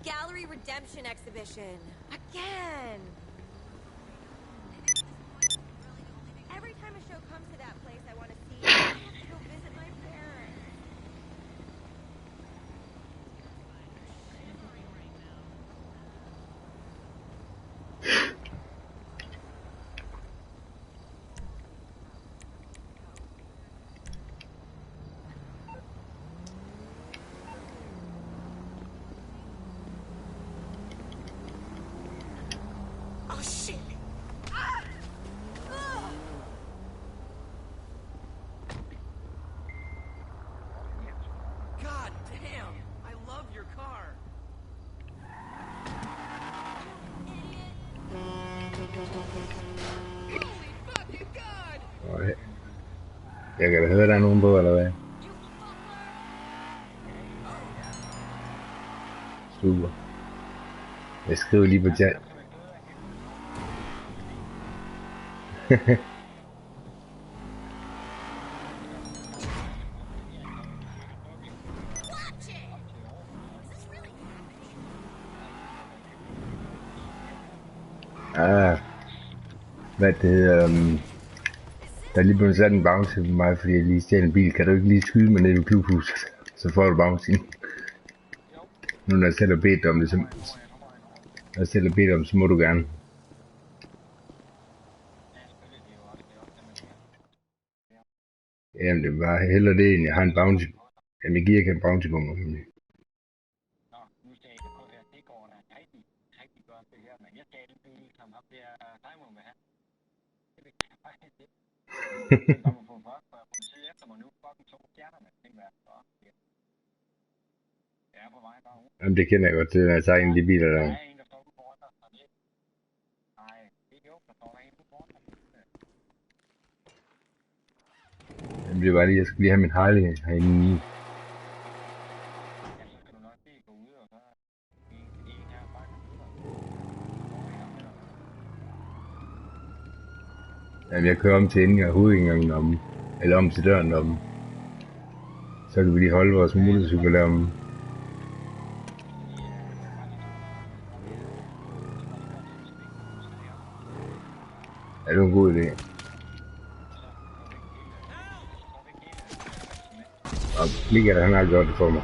Gallery Redemption exhibition. Again. Every time a show comes to that place I want to see, I have to go visit my parents. Oh shit! God damn! I love your car. Holy fucking god! Rồi. Jeg kan da høre, der er nogen på, eller hvad? Super. Jeg skriver lige på chat. Hvad det hedder, der er lige blevet sat en bounty på mig, fordi jeg lige stjal en bil. Kan du ikke lige skyde mig ned i klubhuset, så får du bounty. Nu når jeg selv har bedt om det, så må du gerne. Jamen det var hellere det, end jeg har en bounty. Jamen jeg giver ikke en bounty på mig. Jamen det kender jeg godt til, når jeg tager en af de biler der. Jamen det var lige, jeg skulle lige have min Harley herinde. Jamen jeg kører om til enden af hovedindgangen om, eller om til døren om. Så kan vi lige holde vores motorcykel om. Ja, det er en god idé. Og Michael, han har gjort det for mig.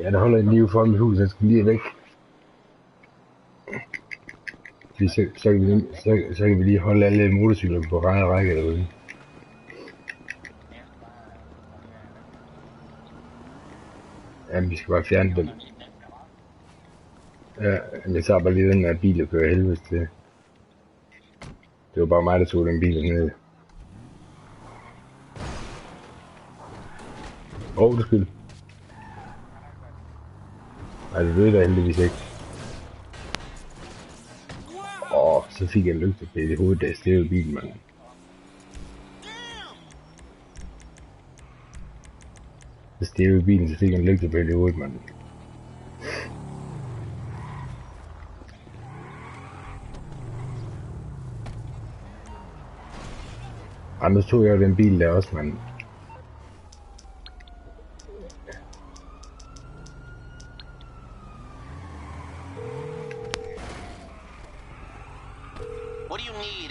Ja, der holder en liv for mit hus, han skal lige væk. Så kan vi lige holde alle motorcykler på række derude. Jamen, vi skal bare fjerne dem. Ja, jeg tager bare lige den der bil og kører helvedes til. Det var bare mig, der tog den bil ned. Det skyld. Nej, det ved jeg heldigvis ikke. Så fik jeg en lygtepæl i hovedet, da jeg stævede bilen, mand. Jeg stævede bilen, så fik jeg en lygtepæl i hovedet, mand. Anders tog jeg den bil der også, mand.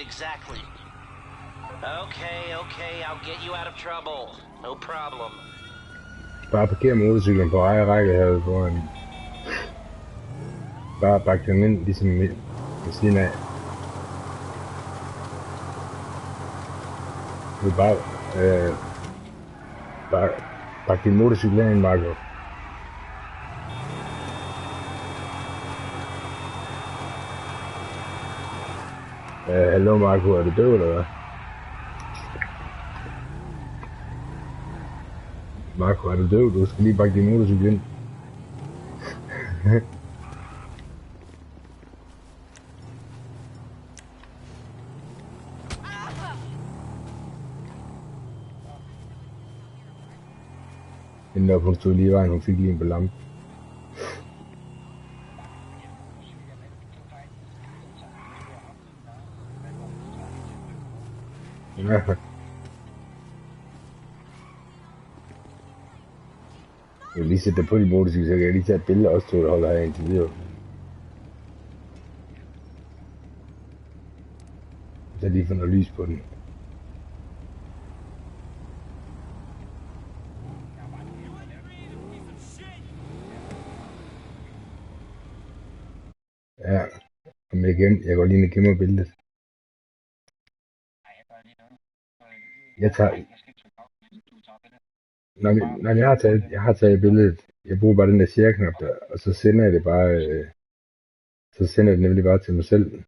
Exactly. Okay, I'll get you out of trouble. No problem. Bare parker motorcyklen på ejerrække herude foran. Bare bakke den ind, ligesom ved siden af. Du bare bakke din motorcykel ind, Marco. Hallo Marco, er du død eller hvad? Marco, er du død? Du skal lige bakke din motorcykel ind. Hende der, hun stod lige i vejen, hun fik lige en på lampe. Ja. Jeg vil lige sætte dig på din motorcykel, så kan jeg lige tage et billede også til, at holder her indtil videre. Så lige få noget lys på den. Ja, men igen, jeg går lige ind og gemmer billedet. Jeg tager... Nej, jeg har taget billedet. Jeg bruger bare den der share-knap der, og så sender jeg det bare... så sender jeg det nemlig bare til mig selv.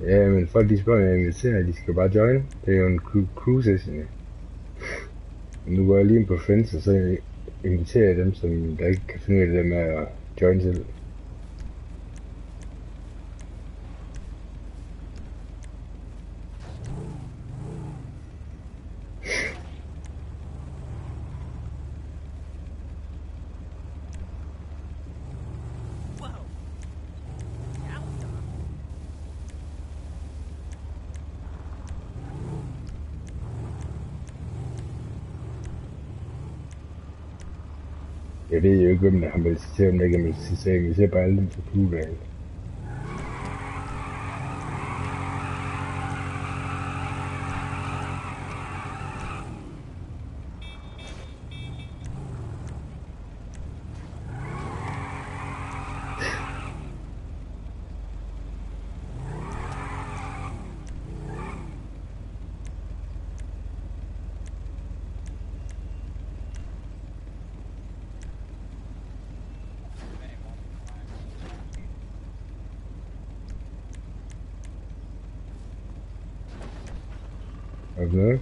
Ja, men folk de spørger, jeg inviterer, de skal bare join. Det er jo en crew session. Ja. Nu går jeg lige ind på Friends, og så inviterer jeg dem, som der ikke kan finde ud af det med at join selv. Jeg ved jo ikke, hvem der har meldt sig til, om der ikke er meldt sig til. Vi ser bare alle dem på klubdagen. Okay.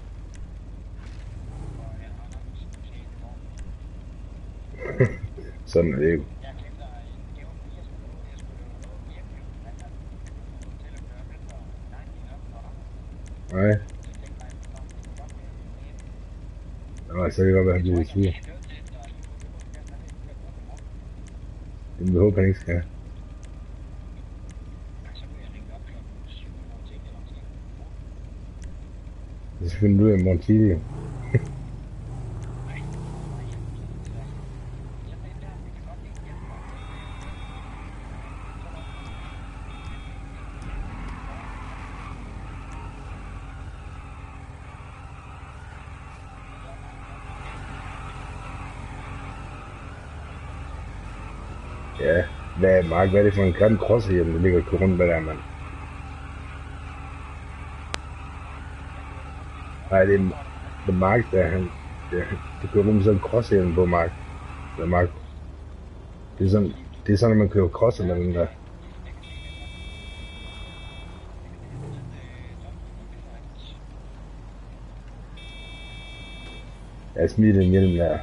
Sådan er det jo. Nej. Nå, så kan det godt være, at han bliver sur. Det vil håbe, han ikke skal. Så finder du ud af morgen tidligere. Ja, Mark, hvad er det for en grim crosshjelm, der ligger og kører rundt med der, mand? Nej, det er Mark, der kører rundt med sådan en crosshjelm på, Mark. Det er Mark. Det er sådan, at man kører crosser med den der. Jeg smider den hjelm der.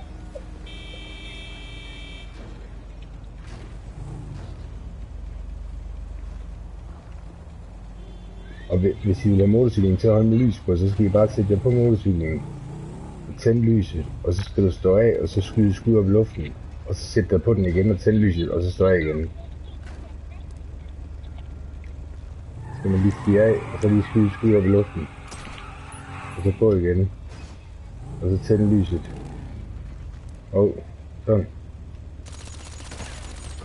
Og hvis I vil have motorcyklen til at holde med lys på, så skal I bare sætte jer på motorcyklen, tænde lyset, og så skal du stå af, og så skyde op i luften, og så sætte dig på den igen og tænde lyset, og så stå af igen. Så skal man lige stige af, og så lige skyde op i luften, og så på igen, og så tænde lyset. Og sådan.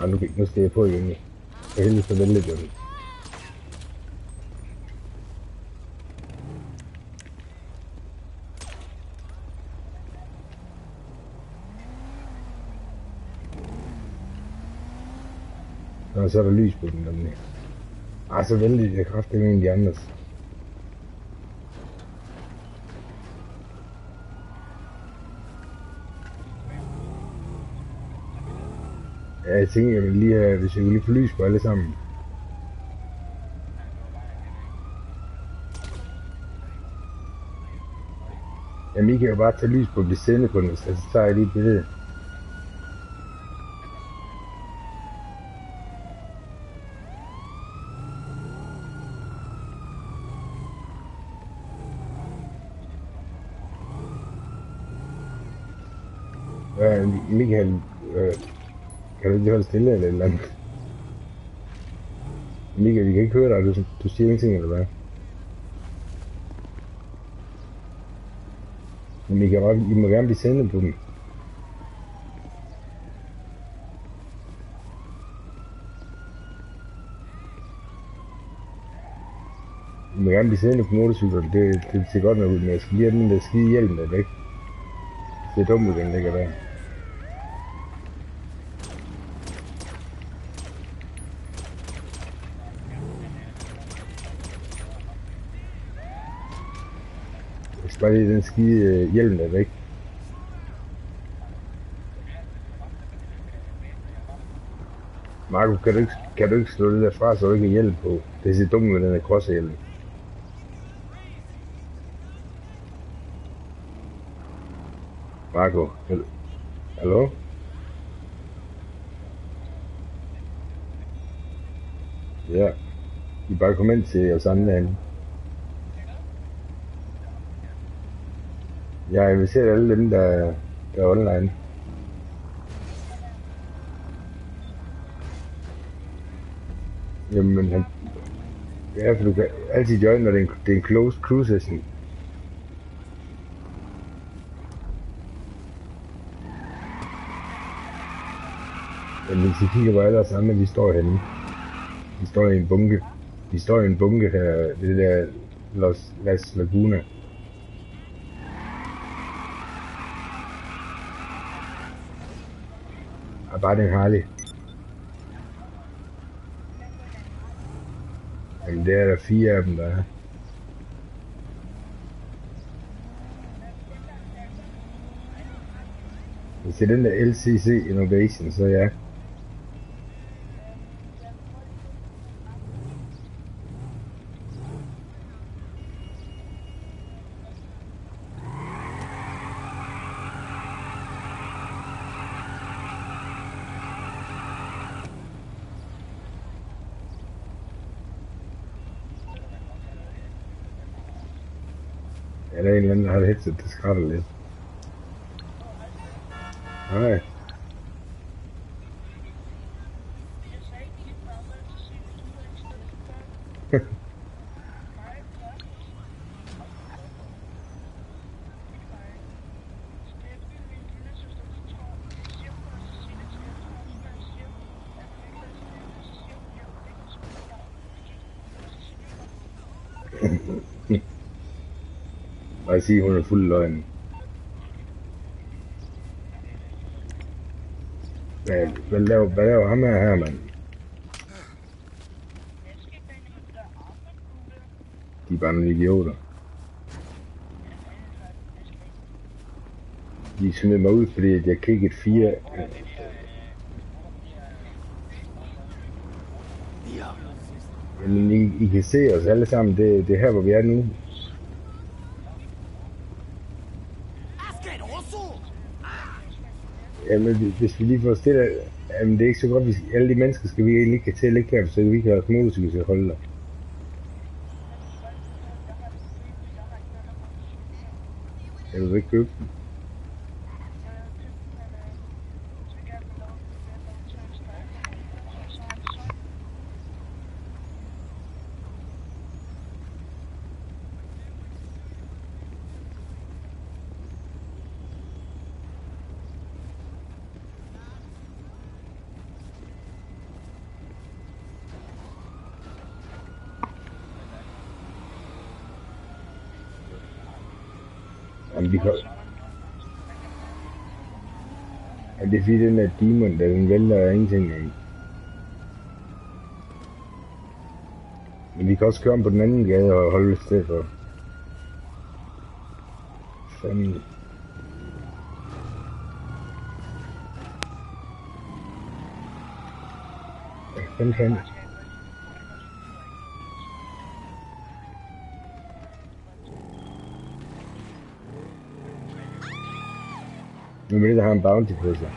Og nu skal jeg på igen. For helvede så vældig den. Og så er der lys på den nemlig. Så vældig jeg kraftigt med en af de andres. Ja, jeg tænker, jeg vil lige have, hvis jeg kunne lige få lys på alle sammen. Jamen, I kan jo bare tage lys på det sende på den, så tager jeg lige et billede. Ja, Michael, kan du ikke holde stille eller et eller andet? Michael, vi kan ikke høre dig, du siger ingenting eller hvad? Men I må gerne blive sendet på dem. I må gerne blive sendet på motorcykler, det ser godt nok ud, men jeg skal lige have den der skide hjelm der væk. Det er dumt, den ligger der. Jeg skal bare lige den skide hjelm der væk. Marco, kan du ikke slå det der fra, så du ikke har hjelm på? Det ser dumt med den der crosshjelm. Marco, hallo? Ja, I bare kom ind til os andre herinde. Ja, jeg vil se alle dem, der er online. Jamen, ja, for du kan altid join, når det er en closed crew session. Men hvis I kigger på alle os andre, vi står henne. Vi står i en bunke. Vi står i en bunke her, det der Las Laguna. Og bare den Harley. Jamen der er der 4 af dem, der er. Hvis det er den der LCC Innovation, så ja. Ja, der er en eller anden, der har et headset, der skrætter lidt. Nej. Bare sige, hun er fuld af løgn. Hvad laver ham her, mand? De er bare nogle idioter. De smider mig ud, fordi jeg kiggede 4. Men I kan se os alle sammen, det er her, hvor vi er nu. Jamen, hvis vi lige får stille, jamen det er ikke så godt, hvis alle de mennesker skal vi egentlig ikke til at ligge her, så vi kan have motorcykel til at holde der. Jeg vil ikke købe den. Jamen, det er fordi den der demon, der den vælter af ingenting af. Men vi kan også køre om på den anden gade og holde et sted for. Fanden. Den kan. Nu med det, der har en bounty på sig.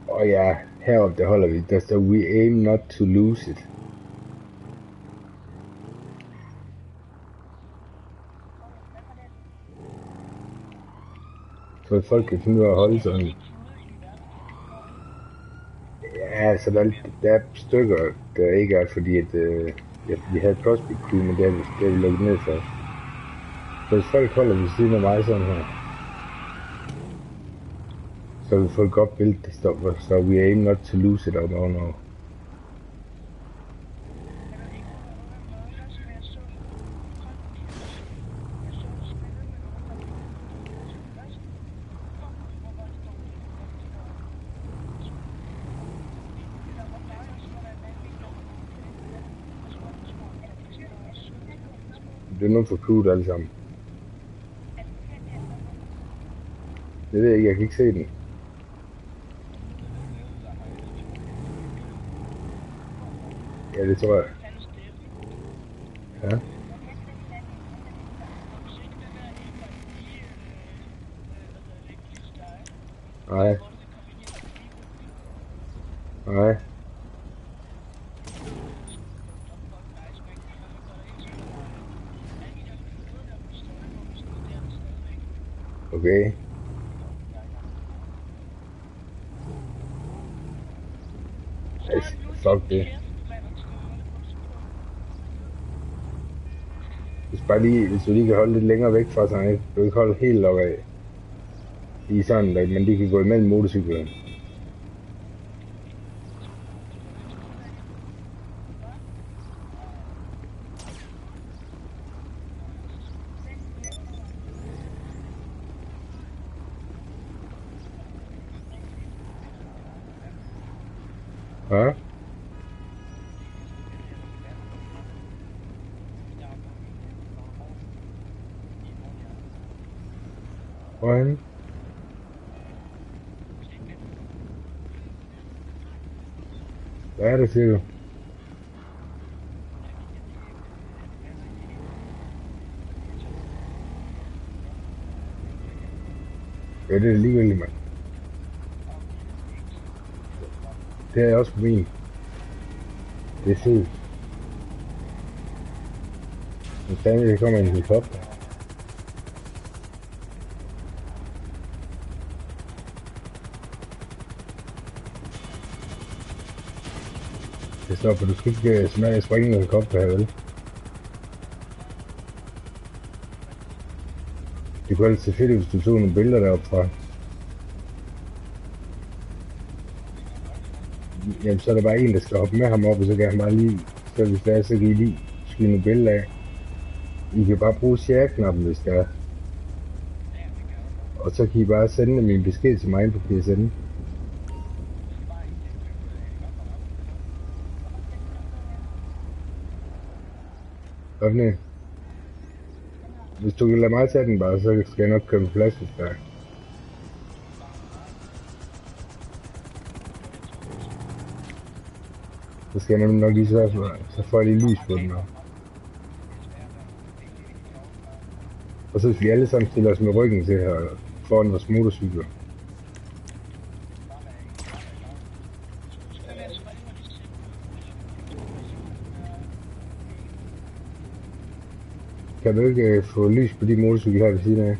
Og ja, heroppe der holder vi. Der står we aim not to lose it. Så folk kan finde ud af at holde sådan. Ja, så der er stykker, der ikke er, fordi at, vi havde Prospect Crew, men det er vi lukket ned for. Så hvis folk holder ved siden af mig sådan her, så vil folk godt billede, der står, så we aim not to lose it op ovenover. Det er noget for crewet alle sammen. Det ved jeg ikke, jeg kan ikke se den. Ja, det tror jeg. Ja. Nej. Nej. Okay. Fuck det. Hvis du lige kan holde lidt længere væk fra sig, du kan ikke holde helt op af. I sådan, men de kan gå imellem motorcyklerne. Ja? Hvorhen? Hvad er det, siger du? Ja, det er ligegyldigt, mand. Det er jeg også på min. Det er sygt. Men fandme, det kommer en helikopter. Det står for, du skal ikke springe en helikopter her, vel? Det kunne altså se fedt, hvis du tog nogle billeder deroppe fra. Jamen, så er der bare en, der skal hoppe med ham op, og så kan han bare lige, så hvis der er, så kan I lige skyde nogle billeder af. I kan bare bruge share-knappen, hvis der er. Og så kan I bare sende min besked til mig på PSN. Hvad? Hvis du kan lade mig tage den bare, så skal jeg nok køre på plads, hvis der er. Så skal jeg nok lige sørge for, så får jeg lige lys på den her. Og så hvis vi alle sammen stiller os med ryggen til her foran vores motorcykler. Kan du ikke få lys på de motorcykler her ved siden af?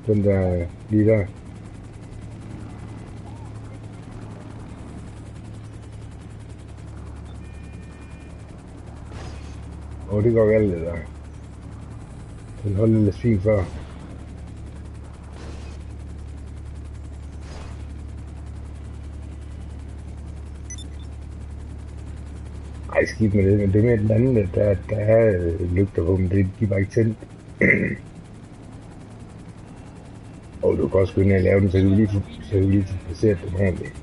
Den der lige der. Det går galt det der. Den holder lidt fint før. Ej, skidt med det, men det med den anden, der er lygter på dem, de var ikke tændt. Og du kan også gå ind og lave den, så kan vi lige få placeret dem ordentligt.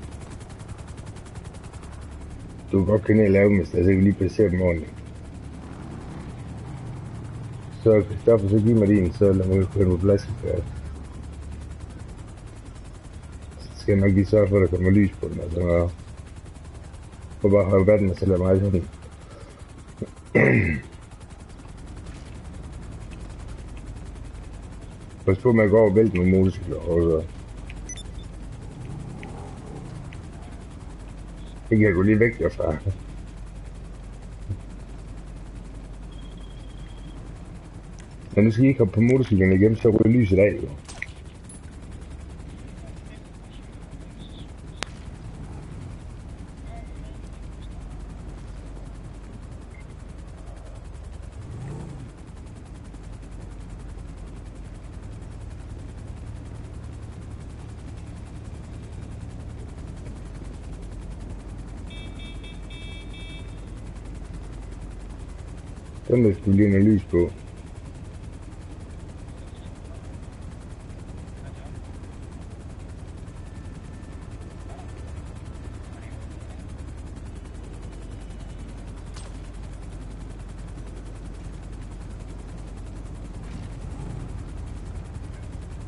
Du kan godt gå ind og lave dem, så kan vi lige placere dem ordentligt. Så Kristoffer, så giv mig din, så lad mig køre på flaskefærd. Så skal jeg nok lige sørge for, at der kommer lys på den, og så noget. Og bare holde vandet, og så lad mig sådan. Pas på med at gå over og vælte nogle motorcykler, og så. Det kan jeg gå lige væk derfra. Men nu skal I ikke hoppe på motorcyklerne igennem, så ryger lyset af, jo. Den der skulle lige noget lys på.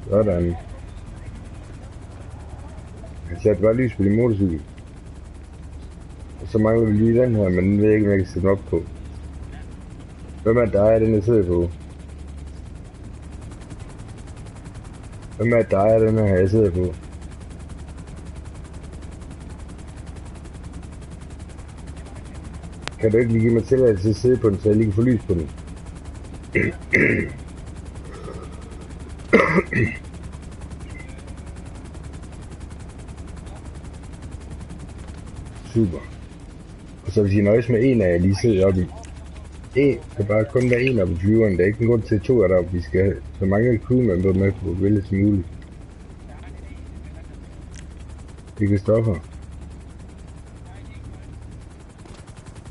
Sådan. Jeg satte bare lys på din motorcykel. Og så mangler vi lige den her, men den ved jeg ikke, om jeg kan sætte den op på. Hvem er dig, den jeg sidder på? Hvem er dig, den her jeg sidder på? Kan du ikke lige give mig tilladelse til at sidde på den, så jeg lige kan få lys på den? Super. Og så hvis I nøjes med en af jer lige sidder oppe i. Det kan bare kun være en af flyveren. Der er ikke en grund til at to af deroppe. Vi skal have så mange crewmember med på vel som muligt. Det kan stoppe.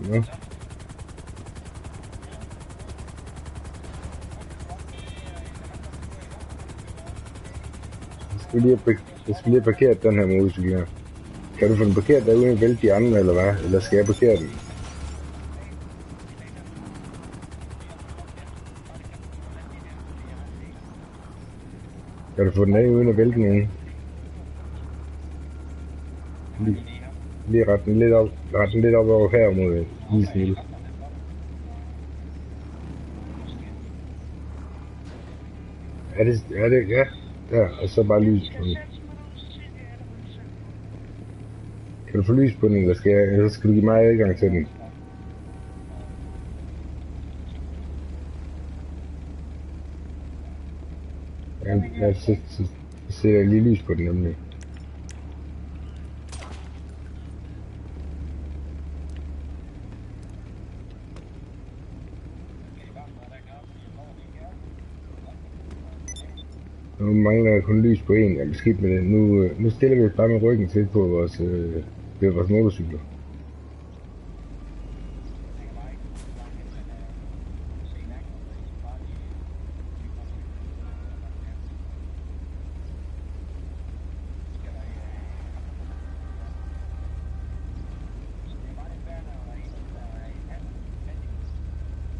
Nå. Jeg skal lige have parkeret den her motorcykel her. Kan du få den parkeret der uden at vælte de andre, eller hvad? Eller skal jeg parkere den? Kan du få den af uden at vælte den ene? Lige ret den lidt op over her mod en lille smule. Er det, ja. Der, og så bare lys på den. Kan du få lys på den, eller skal jeg, ellers skal du give mig adgang til den. Ja, så sætter jeg lige lys på den nemlig. Nu mangler jeg kun lys på en. Jamen skidt med det. Nu stiller vi os bare med ryggen til på vores motorcykler.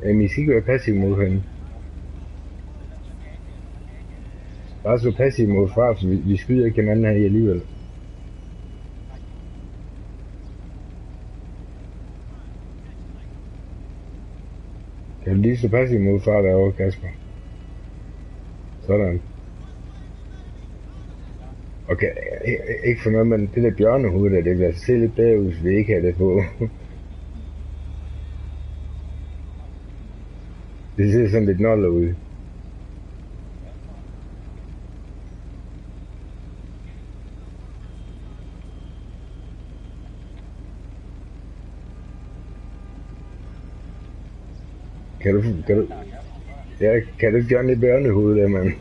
Jamen I skal ikke være passiv mod hende. Bare så passiv mod far, for vi skyder ikke hinanden her i alligevel. Kan du lige så passiv mod far derovre, Kasper? Sådan. Okay, ikke for noget, men det der bjørnehoved der, det bliver se lidt bedre ud, hvis vi ikke har det på. Det ser sådan lidt noller ud. Kan du ikke gøre lidt børnehoved der, mand?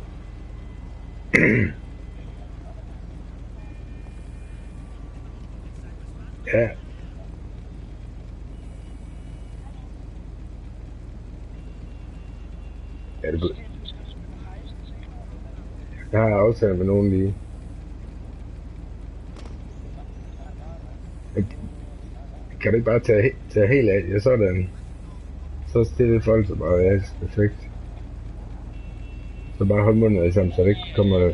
Ja. Ja, det godt. Jeg har aftalt med nogen lige. Kan du ikke bare tage helt af? Ja, sådan. Så stille folk så bare, ja, perfekt. Så bare hold munden alle sammen, så det ikke kommer...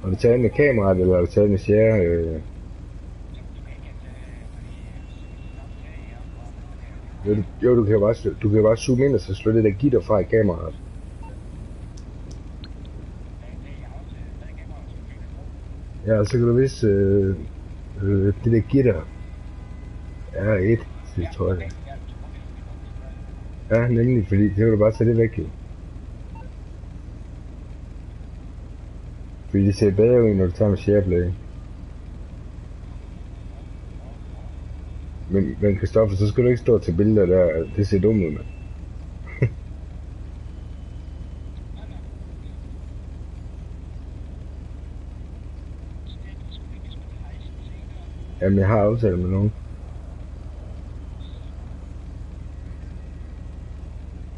Har du taget med kameraet, eller har du taget med share? Jo, du kan bare zoome ind og så slå det der gitter fra i kameraet. Ja, så kan du vise det der gitter. R1, det tror jeg. Ja, nemlig, fordi det kan du bare tage det væk, jo. Fordi det ser bedre ud, når du tager med shareplay. Men Christoffer, så skal du ikke stå til billeder der, det ser dumt ud, mand. Jamen, jeg har aftalt med nogen.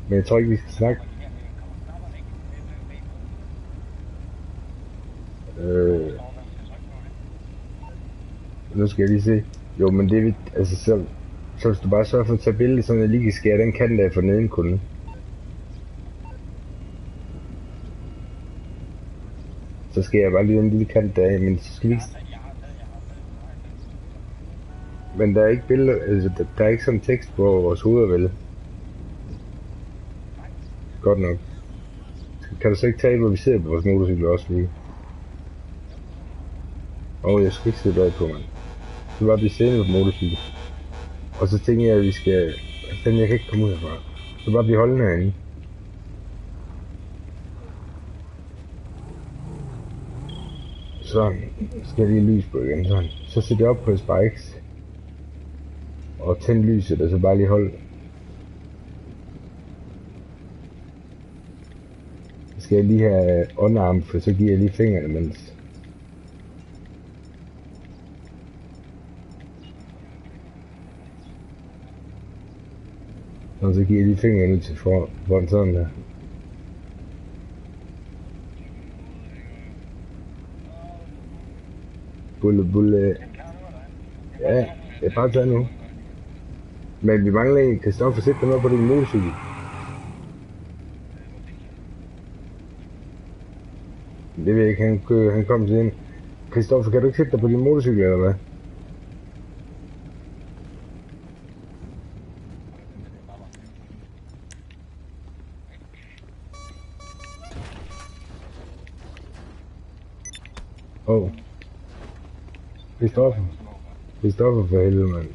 Men jeg tror ikke, vi skal snakke. Nu skal jeg lige se. Jo, men det er altså så hvis du bare sørger for at tage billedet, så jeg lige kan skære den kant af for neden kun. Så skal jeg bare lige en lille kant af, men så skal vi ikke... Men der er ikke billeder, altså der er ikke sådan tekst på vores hoveder, vel? Godt nok. Kan du så ikke tage, hvor vi sidder på vores motorcykel også lige? Jeg skal ikke sidde bag på, mand. Så bare blive siddende på motorcykel. Og så tænker jeg, at vi skal... Den jeg kan ikke komme ud herfra. Så bare blive holdende herinde. Sådan. Skal jeg lige lys på igen, sådan. Så sæt det op på spikes. Og tænd lyset, og så bare lige hold. Så skal jeg lige have underarm, for så giver jeg lige fingrene, mens... Og så giver jeg lige fingrene ud til foran sådan der. Bulle. Ja, det er bare taget nu. Men vi mangler en. Christoffer, sæt dig med på din motorcykel. Det ved jeg ikke, han kom til ind. Christoffer, kan du ikke sætte dig på din motorcykel, eller hvad? Christoffer for helvede, mand.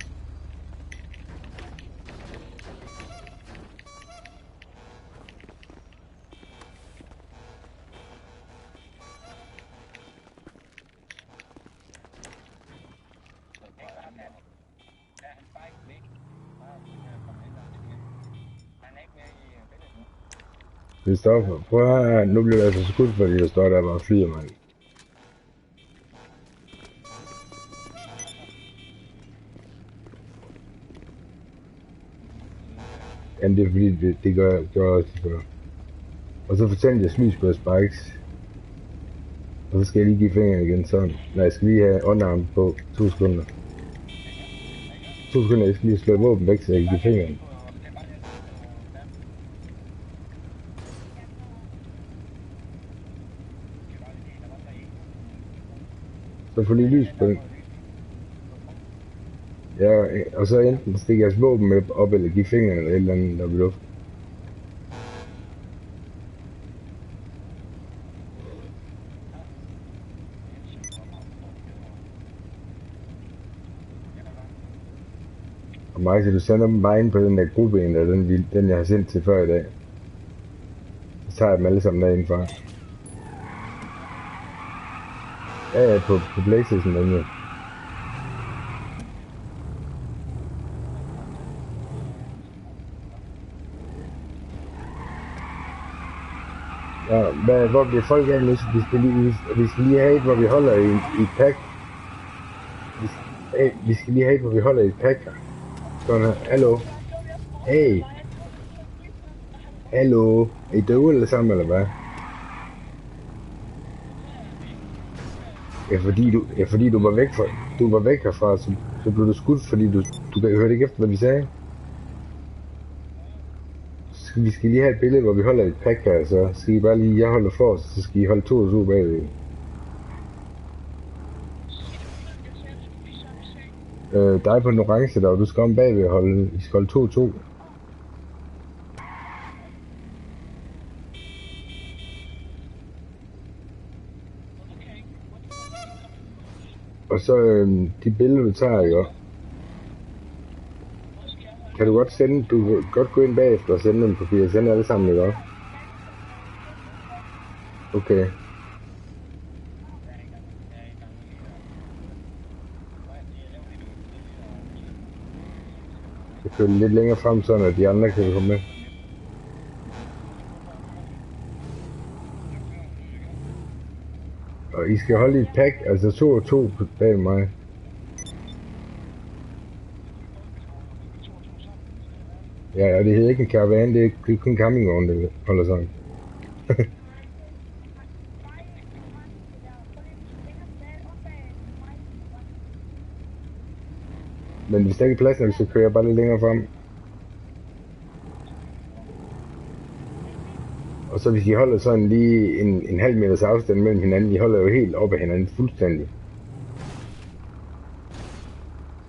Christoffer, prøv at høre, nu bliver jeg så skudt, fordi jeg står der bare og flyder, mand. Jamen det er fordi, det gør også det før. Og så fortæller jeg smys på spikes. Og så skal jeg lige give fingrene igen sådan. Nej, jeg skal lige have underarm på 2 sekunder. 2 sekunder, jeg skal lige slå våben væk, så jeg kan give fingrene. Så får lige lys på den. Ja, og så enten stikke jeres våben med op, eller give fingrene eller et eller andet op i luften. Og Mark, du sender dem bare ind på den der gruppe, den jeg har sendt til før i dag. Så tager jeg dem alle sammen derindefra. Ja, på PlayStation nemlig. Ja, hvor bliver folk af nu? Vi skal lige have et, hvor vi holder i et pack. Vi skal lige have et, hvor vi holder i et pack. Sådan her. Hallo. Hey. Hallo, er I døve eller sammen, eller hvad? Ja, fordi du var væk herfra, så blev du skudt, fordi du hørte ikke efter, hvad vi sagde. Så vi skal lige have et billede, hvor vi holder et pack her, så skal I bare lige, jeg holder for, så skal I holde 2 og 2 bagved. Dig på den orange der, og du skal om bagved og holde, I skal holde 2 og 2. Og så de billeder du tager, jo. Kan du godt sende, du kan godt gå ind bagefter og sende dem på PSN alle sammen, ikke? Okay. Jeg kører lidt længere frem, sådan at de andre kan komme med. Og I skal holde i et pack, altså 2 og 2 bag mig. Ja, og det hedder ikke en caravan, det er kun en campingvogn, der holder sådan. Men hvis der ikke er plads nok, så kører jeg bare lidt længere frem. Og så hvis I holder sådan lige en halv meters afstand mellem hinanden, I holder jo helt op ad hinanden fuldstændig.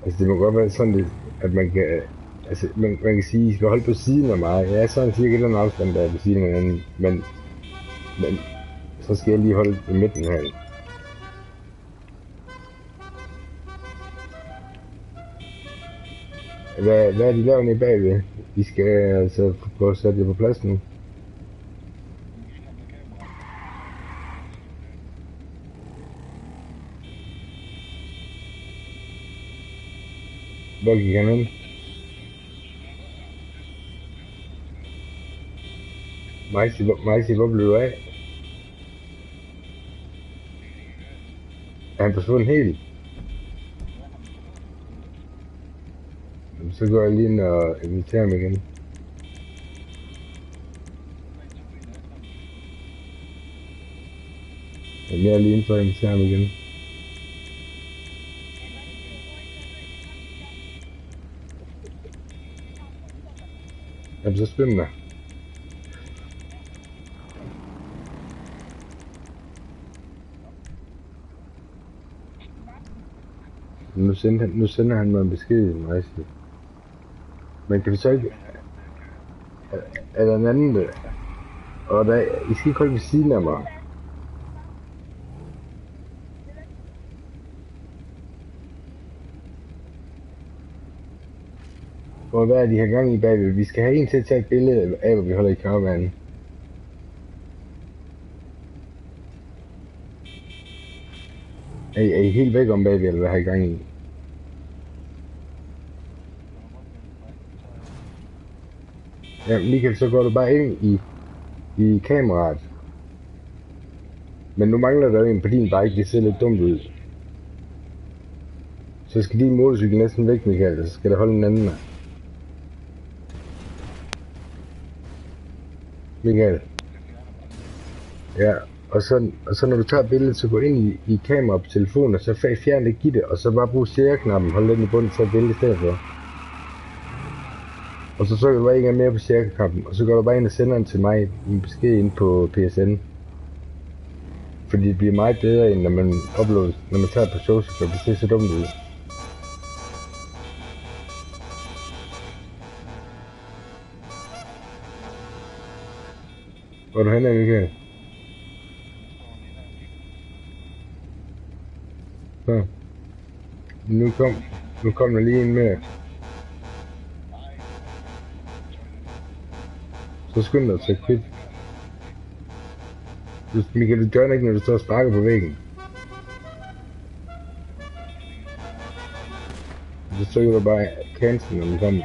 Altså det må godt være sådan lidt, at man kan, altså man kan sige, I skal holde på siden af mig. Jeg er sådan cirka et eller andet afstand, der er på siden af hinanden, men så skal jeg lige holde i midten her. Hvad er de lavet nede bagved? Vi skal altså få sat det på plads nu. Hvor gik han hen? Majsi, hvor blev du af? Er han forsvundet helt? Så går jeg lige ind og inviterer ham igen. Jamen, jeg er lige inde for at invitere ham igen. Jamen, så skynd dig. Nu sender han mig en besked i mig. Men kan vi så ikke... Er der en anden der? Og der... I skal ikke holde ved siden af mig. Og hvad er de her gang i bagved? Vi skal have en til at tage et billede af, hvor vi holder i karavanen. Er I helt væk om bagved, eller hvad har I gang i? Ja, Michael, så går du bare ind i kameraet. Men nu mangler der en på din bike, det ser lidt dumt ud. Så skal din motorcykel næsten væk, Michael, og så skal der holde en anden her. Michael. Ja, og så når du tager billedet, så gå ind i kameraet på telefonen, og så fjern det gitte, og så bare brug share-knappen, hold den i bunden, så billedet i stedet for. Og så trykker du bare en gang mere på share-knappen, og så går du bare ind og sender den til mig, en besked ind på PSN. Fordi det bliver meget bedre, end når man uploader, når man tager på social, det ser så dumt ud. Hvor er du henne, Michael? Så. Nu kom der lige en mere. Så skynd dig til kvit. Michael, du gør ikke, når du står og sparker på væggen. Så trykker du bare cancel, når den kommer.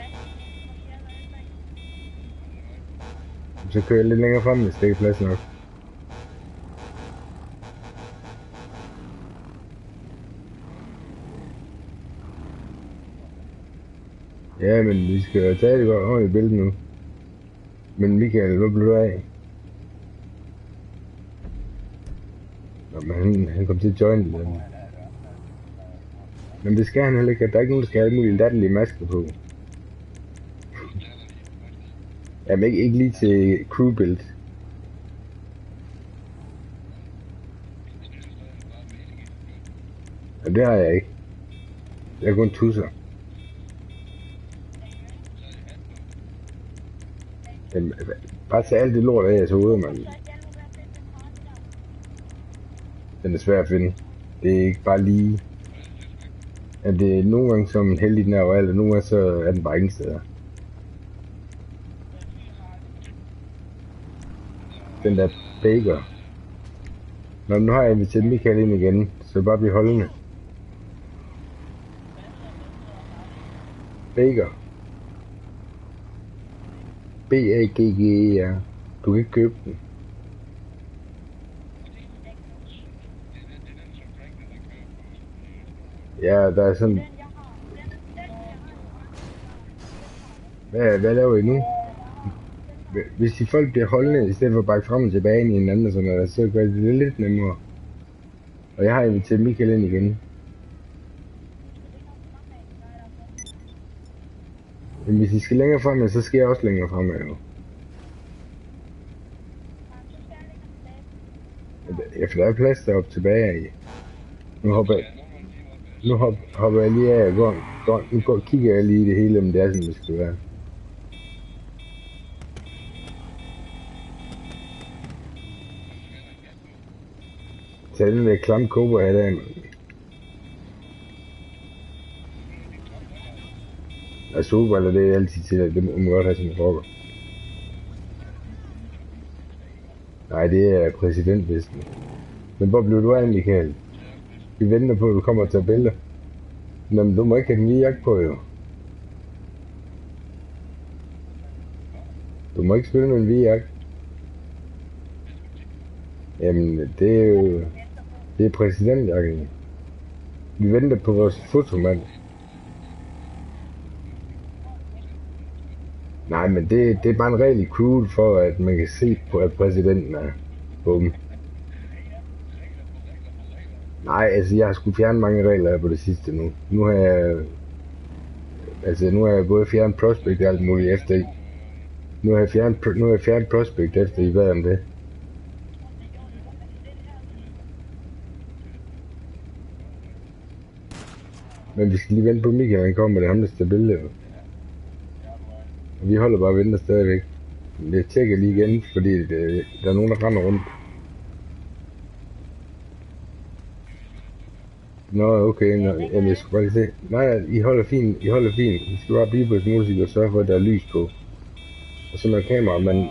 Så kører jeg lidt længere frem, hvis det ikke er plads nok. Ja, men vi skal tage det godt ordentligt billede nu. Men Michael, hvad blev du af? Nå, men han kom til at join det. Men det skal han heller ikke. Der er ikke nogen, der skal have alle mulige latterlige masker på. Jamen ikke lige til crewbuild. Jamen det har jeg ikke. Jeg er kun tusser. Jamen, bare tage alt det lort af, så ude, mand. Den er svær at finde. Det er ikke bare lige... Ja, det er nogle gange som heldigt nær overalt, og nogle gange så er den bare ingen steder. Den der baker. Nå, nu har jeg inviteret Michael ind igen, så bare bliv holdende. Baker. B-A-G-G-E-R. Du kan ikke købe den. Ja, der er sådan... Hvad laver I nu? Hvis de folk bliver holdende, i stedet for at bakke frem og tilbage ind i hinanden og sådan noget, så gør det lidt nemmere. Og jeg har inviteret Michael ind igen. Men hvis I skal længere frem, så skal jeg også længere frem jo. Ja, for der er plads deroppe tilbage i. Nu hopper jeg lige af og nu kigger jeg lige i det hele, om det er, som det skal være. Tag den der klamme kobber af der, mand. Og solbriller, det er altid til, at det må man godt have som en rocker. Nej, det er præsidentlisten. Men hvor blev du af, Michael? Vi venter på, at du kommer og tager billeder. Men du må ikke have den lige jagt på, jo. Du må ikke spille med en vijagt. Jamen, det er jo... Det er præsidentjakken. Vi venter på vores fotomand. Nej, men det er bare en regel i crewet for, at man kan se på, at præsidenten er på dem. Nej, altså jeg har sgu fjernet mange regler på det sidste nu. Nu har jeg både fjernet prospect og alt muligt efter i. Nu har jeg fjernet prospect efter I ved om det. Men vi skal lige vente på Michael, han kommer, det er ham, der står billeder. Og vi holder bare og venter stadigvæk. Jeg tjekker lige igen, fordi der er nogen, der render rundt. Nå, okay, jamen jeg skal bare lige se. Nej, I holder fint, I skal bare blive på et musik og sørge for, at der er lys på. Og så med kamera, men...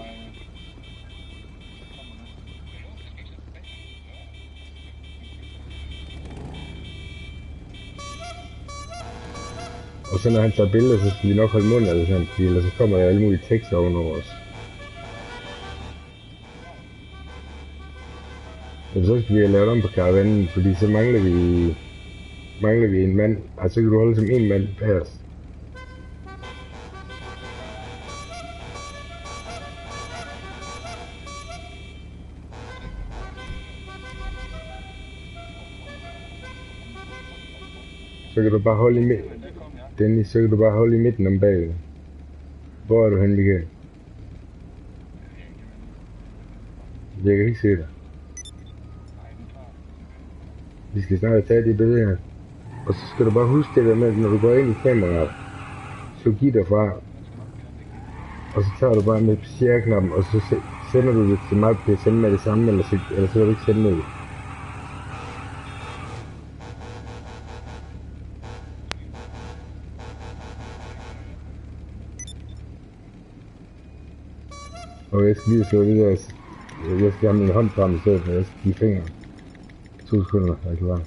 Og så når han tager billeder, så skal vi nok holde munden eller sådan, fordi ellers så kommer der alle mulige tekster ovenover os. Og så skal vi have lavet om på karavanen, fordi så mangler vi en mand. Altså så kan du holde som en mand per os. Så kan du bare holde i midten. Dennis, så kan du bare holde i midten om bagved. Hvor er du henne, Michael? Jeg kan ikke se dig. Vi skal snart tage de billeder her. Og så skal du bare huske det der med, når du går ind i kameraet, så giv dig fra. Og så tager du bare med share-knappen, og så sender du det til mig på sende med det samme, eller så kan du ikke sende med det. Og jeg skal lige slå det der, jeg skal have min hånd frem i stedet, for jeg skal give fingre. 2 sekunder, jeg er klar.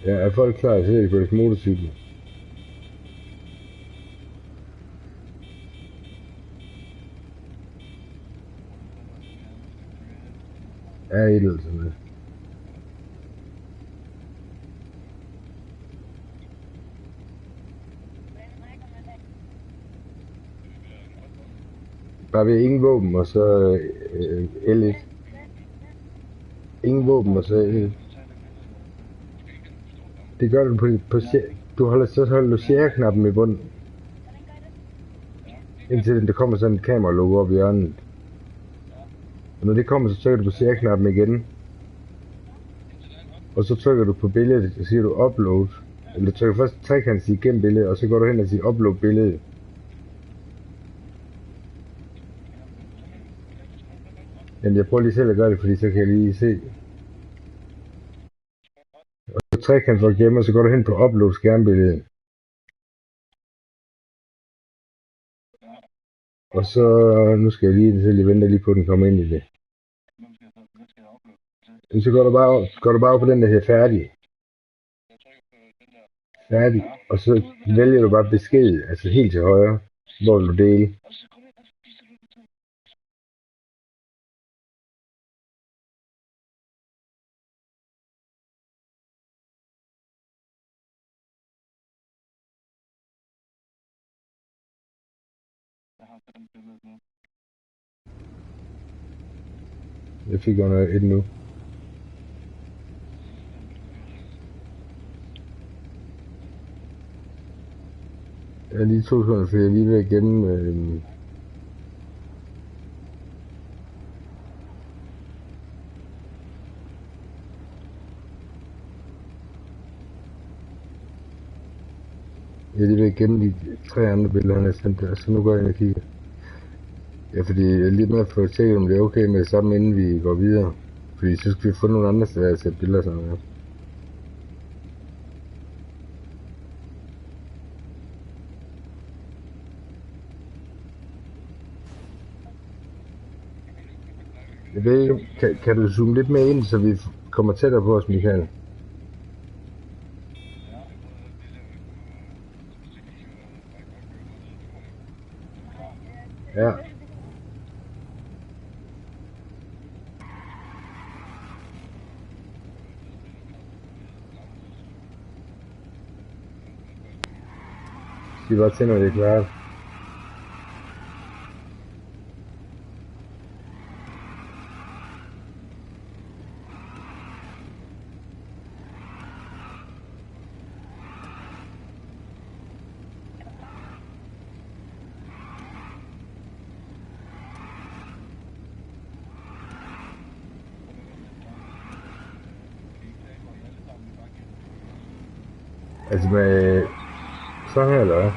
Ja, er folk klar til at køre motorcykel? Ja, et eller andet. Bare ved ingen våben, og så L1. Ingen våben, og så L1. Det gør du på du holder du share-knappen i bunden. Indtil der kommer sådan et kamera-logo op i hjørnet. Og når det kommer, så trykker du på share-knappen igen. Og så trykker du på billedet, og siger du upload. Eller du trykker først trekant igennem billedet, og så går du hen og siger upload billedet. Men jeg prøver lige selv at gøre det, fordi så kan jeg lige se. Og så trekant for at gemme, og så går du hen på upload skærmbilledet. Og så, nu skal jeg lige vente lige på, at den kommer ind i det. Så går du bare på den, der her færdig. Færdig. Og så vælger du bare besked, altså helt til højre, hvor du deler. Jeg fik under et nu. Jeg er lige 2 sekunder, for jeg er lige ved at gemme jeg er lige ved at gemme de 3 andre billeder, han har sendt der, så nu går jeg ind og kigger. Ja, fordi jeg er lige med at få tjekket, om det er okay med det samme, inden vi går videre. Fordi så skal vi få nogle andre steder at sætte billeder sammen med. Jeg ved ikke, kan du zoome lidt mere ind, så vi kommer tættere på os, Michael? Ja. Sig bare til, når det er klart. Altså med sådan her, eller hvad?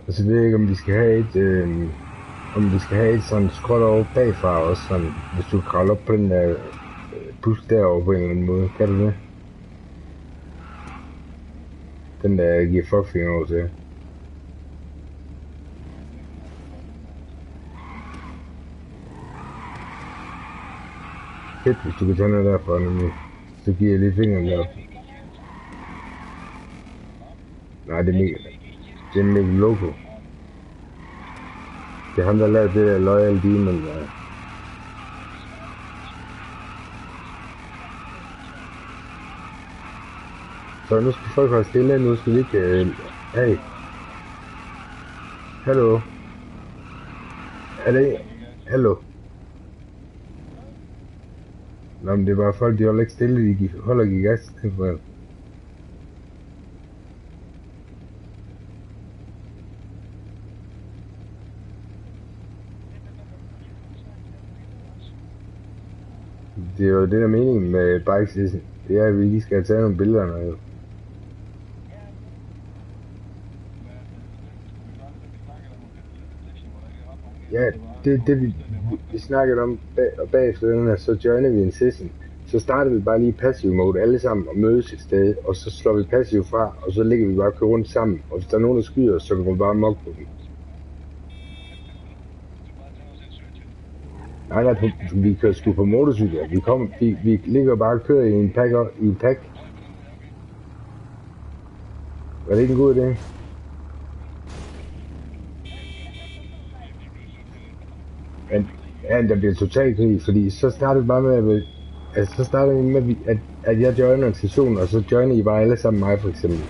Altså jeg ved ikke, om vi skal have et sådan skråt over bagfra også, sådan, hvis du kravler op på den der busk derovre på en eller anden måde. Kan du det? Den der giver fuckfinger over til. Fedt, hvis du kan tage noget derfra, nemlig. Så giver jeg lige fingeren derop. Nej, det er mega logo. Det er ham, der lavede det der Loyal Demon der. Så nu skal folk være stille, nu skal vi ikke... hey. Hallo. Er det... Hallo. Nå, men det er bare folk, de holder ikke stille, de holder ikke i gas. Det er jo det der mening med bikes, det er, at vi lige skal tage nogle billeder, når jo. Ja, det vi snakkede om bagefter den her, så joiner vi en session. Så starter vi bare lige passive mode alle sammen og mødes et sted, og så slår vi passive fra, og så ligger vi bare og kører rundt sammen. Og hvis der er nogen, der skyder os, så går vi bare mok på dem. Nej, vi kører sgu på motorcykler. Vi ligger bare og kører i en pack. Var det ikke en god idé? Ja, der bliver total krig, fordi så starter det bare med, altså så starter det med, at jeg joiner en session, og så joiner I bare alle sammen mig for eksempel.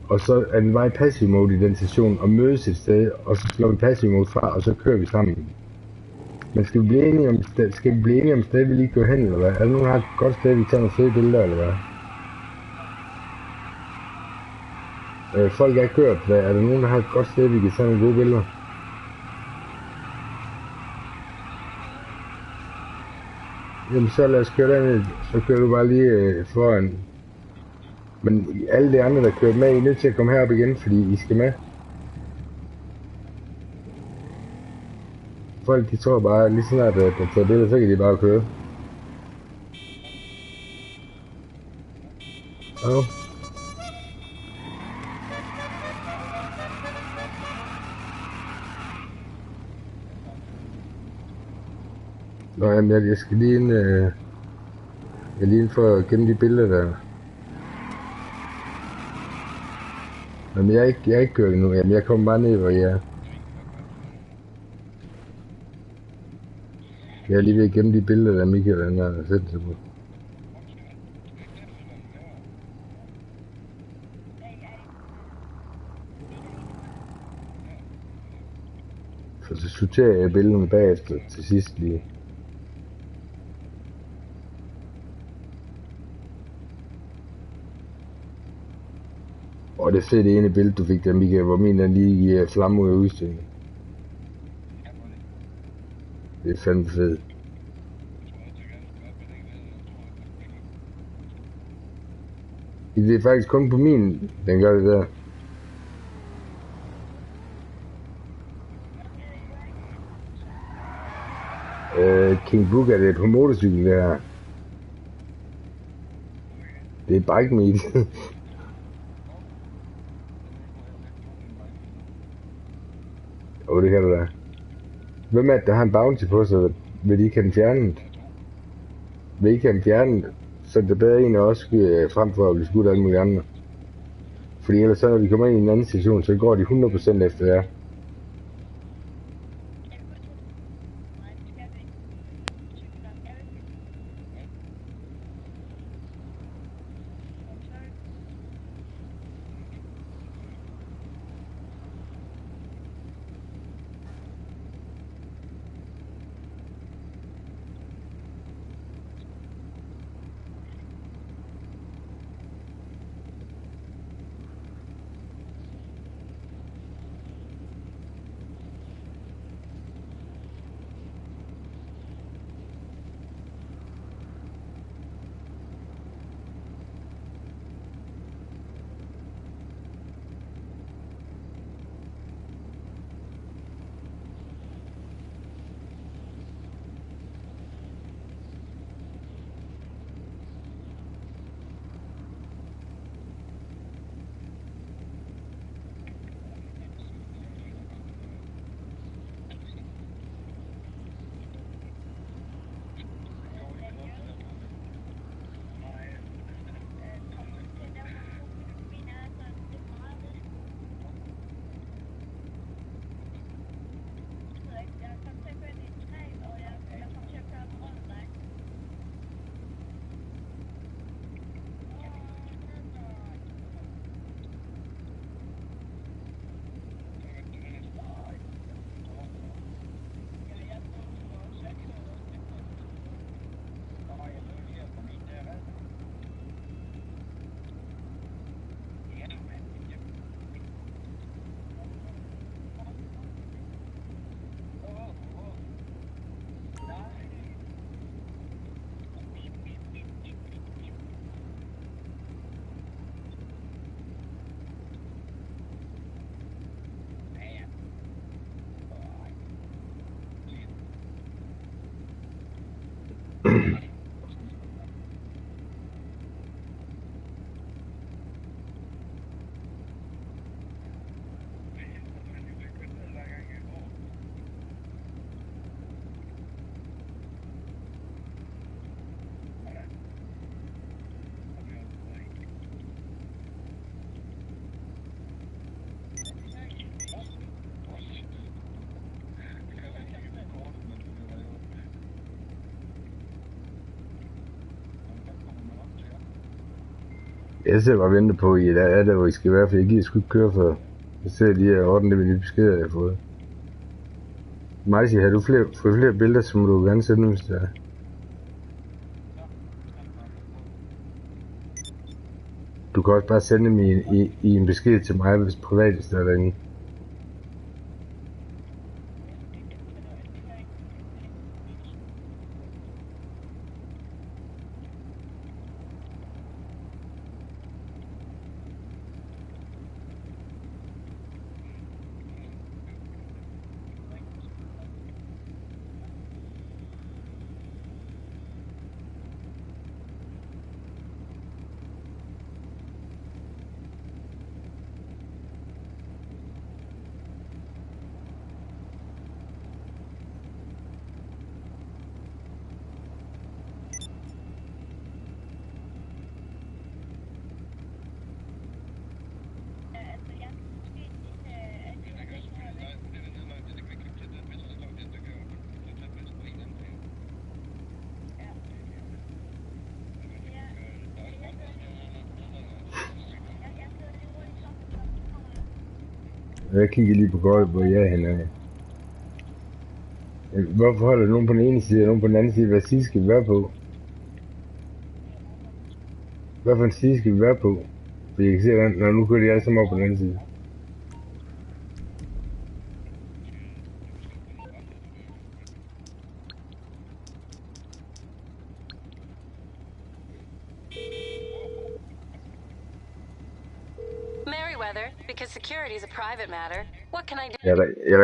Og så er vi bare i passive mode i den session, og mødes et sted, og så slår vi passive mode fra, og så kører vi sammen. Men skal vi blive enige om sted, vi lige går hen, eller hvad? Er der nogen, der har et godt sted, vi tager nogle fede billeder, eller hvad? Folk er kørt, hvad? Er der nogen, der har et godt sted, vi kan tage nogle gode billeder? Jamen så lad os køre derned, så kører du bare lige foran. Men alle de andre, der kører med, I er nødt til at komme herop igen, fordi I skal med. Folk, de tror bare, lige snart at der tager billeder, så kan de bare køre. Ja. Nå, jamen, jeg skal lige ind, jeg er lige ind for at gemme de billeder der. Jamen, jeg er ikke kørt endnu, jamen, jeg kommer bare ned, hvor jeg er. Jeg er lige ved at gemme de billeder, der Michael han har sendt sig på. For så sorterer jeg billederne bagefter til sidst lige. Og det er fedt det ene billede, du fik der, Michael, hvor min den lige giver flamme ud af udstillingen. Det er fandme fedt. Det er faktisk kun på min, den gør det der. King Book er det på motorcykel der. Det er bike meet. Det kan du da. Hvem er det, der har en bounty på sig? Vil de ikke have den fjernet? Vil I ikke have den fjernet, så det er bedre en af os frem for at blive skudt af alle mulige andre. Fordi ellers så når vi kommer ind i en anden situation, så går de 100% efter jer. Jeg sidder bare og venter på, at I er der, hvor I skal være, for jeg gider sgu ikke køre for. Jeg ser de her ordentligt med de beskeder, jeg har fået. Majsi, har du fået flere billeder, så må du gerne sende dem, hvis der er. Du kan også bare sende dem i en besked til mig, hvis privat, hvis der er derinde. Jeg kigger lige på kortet, hvor jeg er henne. Hvorfor holder nogen på den ene side og nogen på den anden side? Hvad side skal vi være på? Hvad for en side skal vi være på? For jeg kan se, at når nu kører de alle sammen op på den anden side. Merryweather, because security is a private matter. What can I do? Jeg